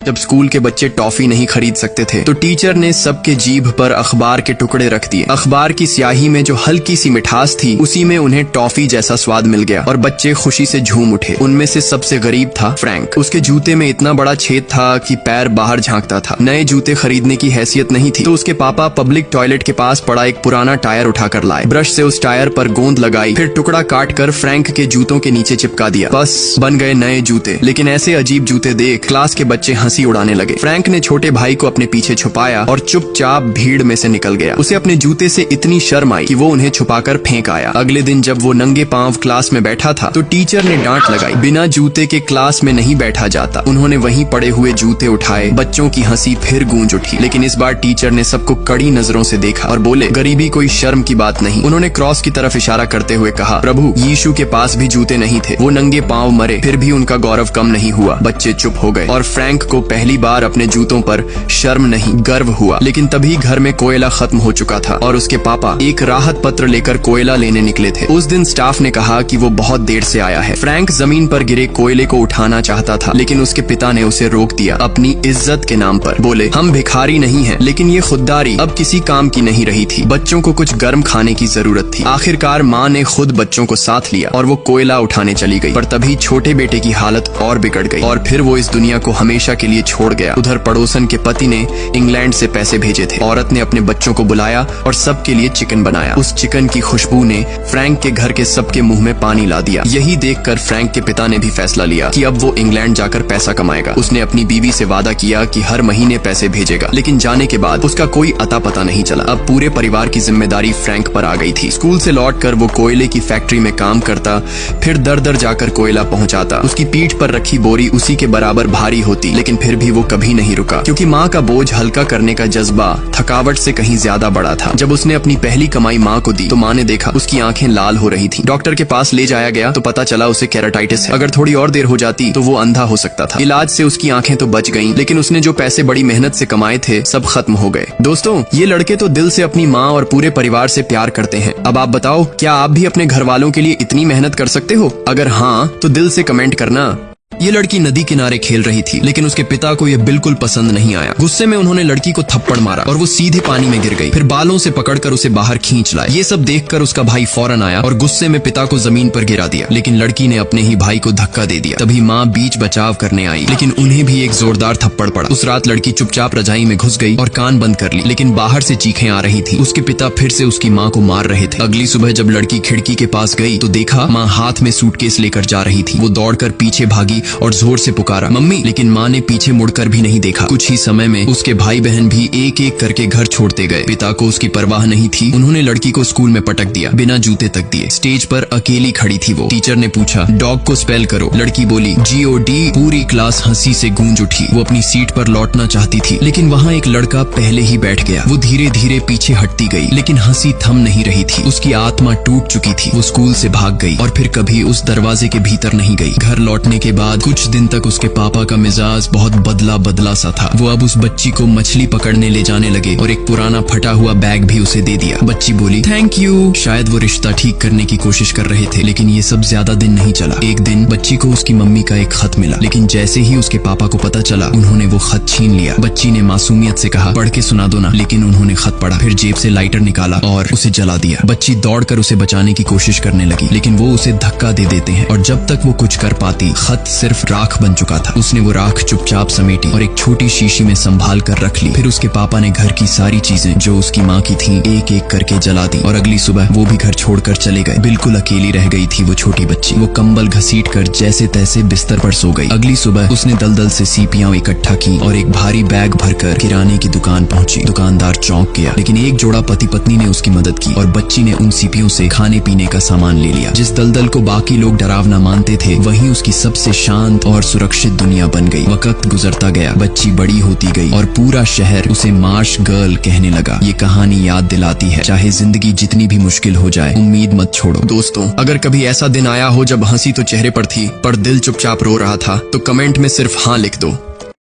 जब स्कूल के बच्चे टॉफी नहीं खरीद सकते थे तो टीचर ने सबके जीभ पर अखबार के टुकड़े रख दिए। अखबार की स्याही में जो हल्की सी मिठास थी उसी में उन्हें टॉफी जैसा स्वाद मिल गया और बच्चे खुशी से झूम उठे। उनमें से सबसे गरीब था फ्रैंक। उसके जूते में इतना बड़ा छेद था कि पैर बाहर झांकता था। नए जूते खरीदने की हैसियत नहीं थी तो उसके पापा पब्लिक टॉयलेट के पास पड़ा एक पुराना टायर उठाकर लाए। ब्रश से उस टायर पर गोंद लगाई, फिर टुकड़ा काट कर फ्रैंक के जूतों के नीचे चिपका दिया। बस बन गए नए जूते। लेकिन ऐसे अजीब जूते देख क्लास के बच्चे हंसी उड़ाने लगे। फ्रैंक ने छोटे भाई को अपने पीछे छुपाया और चुपचाप भीड़ में से निकल गया। उसे अपने जूते से इतनी शर्म आई कि वो उन्हें छुपाकर फेंक आया। अगले दिन जब वो नंगे पांव क्लास में बैठा था तो टीचर ने डांट लगाई। बिना जूते के क्लास में नहीं बैठा जाता। उन्होंने वहीं पड़े हुए जूते उठाए। बच्चों की हंसी फिर गूंज उठी। लेकिन इस बार टीचर ने सबको कड़ी नजरों से देखा और बोले, गरीबी कोई शर्म की बात नहीं। उन्होंने क्रॉस की तरफ इशारा करते हुए कहा, प्रभु यीशु के पास भी जूते नहीं थे, वो नंगे पांव मरे, फिर भी उनका गौरव कम नहीं हुआ। बच्चे चुप हो गए और फ्रैंक को पहली बार अपने जूतों पर शर्म नहीं गर्व हुआ। लेकिन तभी घर में कोयला खत्म हो चुका था और उसके पापा एक राहत पत्र लेकर कोयला लेने निकले थे। उस दिन स्टाफ ने कहा कि वो बहुत देर से आया है। फ्रैंक जमीन पर गिरे कोयले को उठाना चाहता था लेकिन उसके पिता ने उसे रोक दिया अपनी इज्जत के नाम पर। बोले, हम भिखारी नहीं हैं, लेकिन ये खुददारी अब किसी काम की नहीं रही थी। बच्चों को कुछ गर्म खाने की जरूरत थी। आखिरकार माँ ने खुद बच्चों को साथ लिया और वो कोयला उठाने चली गई। पर तभी छोटे बेटे की हालत और बिगड़ गई और फिर वो इस दुनिया को हमेशा के लिए छोड़ गया। उधर पड़ोसन के पति ने इंग्लैंड से पैसे भेजे थे। औरत ने अपने बच्चों को बुलाया और सबके लिए चिकन बनाया। उस चिकन की खुशबू ने फ्रैंक के घर के सबके मुंह में पानी ला दिया। यही देखकर फ्रैंक के पिता ने भी फैसला लिया कि अब वो इंग्लैंड जाकर पैसा कमाएगा। उसने अपनी बीवी से वादा किया कि हर महीने पैसे भेजेगा। लेकिन जाने के बाद उसका कोई अता पता नहीं चला। अब पूरे परिवार की जिम्मेदारी फ्रैंक पर आ गई थी। स्कूल से लौटकर वो कोयले की फैक्ट्री में काम करता, फिर दर दर जाकर कोयला पहुंचाता। उसकी पीठ पर रखी बोरी उसी के बराबर भारी होती, लेकिन फिर भी वो कभी नहीं रुका क्योंकि माँ का बोझ हल्का करने का जज्बा थकावट से कहीं ज्यादा बड़ा था। जब उसने अपनी पहली कमाई माँ को दी तो माँ ने देखा उसकी आंखें लाल हो रही थी। डॉक्टर के पास ले जाया गया तो पता चला उसे केराटाइटिस है। अगर थोड़ी और देर हो जाती तो वो अंधा हो सकता था। इलाज से उसकी आंखें तो बच गईं, लेकिन उसने जो पैसे बड़ी मेहनत से कमाए थे सब खत्म हो गए। दोस्तों, ये लड़के तो दिल से अपनी माँ और पूरे परिवार से प्यार करते हैं। अब आप बताओ, क्या आप भी अपने घर वालों के लिए इतनी मेहनत कर सकते हो? अगर हाँ तो दिल से कमेंट करना। ये लड़की नदी किनारे खेल रही थी लेकिन उसके पिता को यह बिल्कुल पसंद नहीं आया। गुस्से में उन्होंने लड़की को थप्पड़ मारा और वो सीधे पानी में गिर गई। फिर बालों से पकड़कर उसे बाहर खींच लाए। ये सब देखकर उसका भाई फौरन आया और गुस्से में पिता को जमीन पर गिरा दिया। लेकिन लड़की ने अपने ही भाई को धक्का दे दिया। तभी माँ बीच बचाव करने आई, लेकिन उन्हें भी एक जोरदार थप्पड़ पड़ा। उस रात लड़की चुपचाप रजाई में घुस गई और कान बंद कर ली, लेकिन बाहर से चीखें आ रही थी। उसके पिता फिर से उसकी माँ को मार रहे थे। अगली सुबह जब लड़की खिड़की के पास गई तो देखा माँ हाथ में सूटकेस लेकर जा रही थी। वो दौड़कर पीछे भागी और जोर से पुकारा, मम्मी, लेकिन माँ ने पीछे मुड़कर भी नहीं देखा। कुछ ही समय में उसके भाई बहन भी एक एक करके घर छोड़ते गए। पिता को उसकी परवाह नहीं थी। उन्होंने लड़की को स्कूल में पटक दिया, बिना जूते तक दिए। स्टेज पर अकेली खड़ी थी वो। टीचर ने पूछा, डॉग को स्पेल करो। लड़की बोली, GOD। पूरी क्लास हंसी से गूंज उठी। वो अपनी सीट पर लौटना चाहती थी, लेकिन वहाँ एक लड़का पहले ही बैठ गया। वो धीरे धीरे पीछे हटती गई, लेकिन हंसी थम नहीं रही थी। उसकी आत्मा टूट चुकी थी। वो स्कूल से भाग गई और फिर कभी उस दरवाजे के भीतर नहीं गई। घर लौटने के बाद कुछ दिन तक उसके पापा का मिजाज बहुत बदला सा था। वो अब उस बच्ची को मछली पकड़ने ले जाने लगे और एक पुराना फटा हुआ बैग भी उसे दे दिया। बच्ची बोली, थैंक यू। शायद वो रिश्ता ठीक करने की कोशिश कर रहे थे, लेकिन ये सब ज्यादा दिन नहीं चला। एक दिन बच्ची को उसकी मम्मी का एक खत मिला, लेकिन जैसे ही उसके पापा को पता चला उन्होंने वो खत छीन लिया। बच्ची ने मासूमियत से कहा, पढ़ के सुना दो ना, लेकिन उन्होंने खत पढ़ा, फिर जेब से लाइटर निकाला और उसे जला दिया। बच्ची दौड़कर उसे बचाने की कोशिश करने लगी, लेकिन वो उसे धक्का दे देते हैं और जब तक वो कुछ कर पाती खत सिर्फ राख बन चुका था। उसने वो राख चुपचाप समेटी और एक छोटी शीशी में संभाल कर रख ली। फिर उसके पापा ने घर की सारी चीजें जो उसकी माँ की थीं एक एक करके जला दी और अगली सुबह वो भी घर छोड़कर चले गए। बिल्कुल अकेली रह गई थी वो छोटी बच्ची। वो कंबल घसीटकर जैसे तैसे बिस्तर पर सो गई। अगली सुबह उसने दलदल से सीपियां इकट्ठा की और एक भारी बैग भरकर किराने की दुकान पहुंची। दुकानदार चौंक गया, लेकिन एक जोड़ा पति पत्नी ने उसकी मदद की और बच्ची ने उन सीपियों से खाने पीने का सामान ले लिया। जिस दलदल को बाकी लोग डरावना मानते थे, वही उसकी सबसे शांत और सुरक्षित दुनिया बन गई। वक्त गुजरता गया, बच्ची बड़ी होती गई और पूरा शहर उसे मार्श गर्ल कहने लगा। ये कहानी याद दिलाती है, चाहे जिंदगी जितनी भी मुश्किल हो जाए, उम्मीद मत छोड़ो। दोस्तों, अगर कभी ऐसा दिन आया हो जब हंसी तो चेहरे पर थी पर दिल चुपचाप रो रहा था, तो कमेंट में सिर्फ हाँ लिख दो।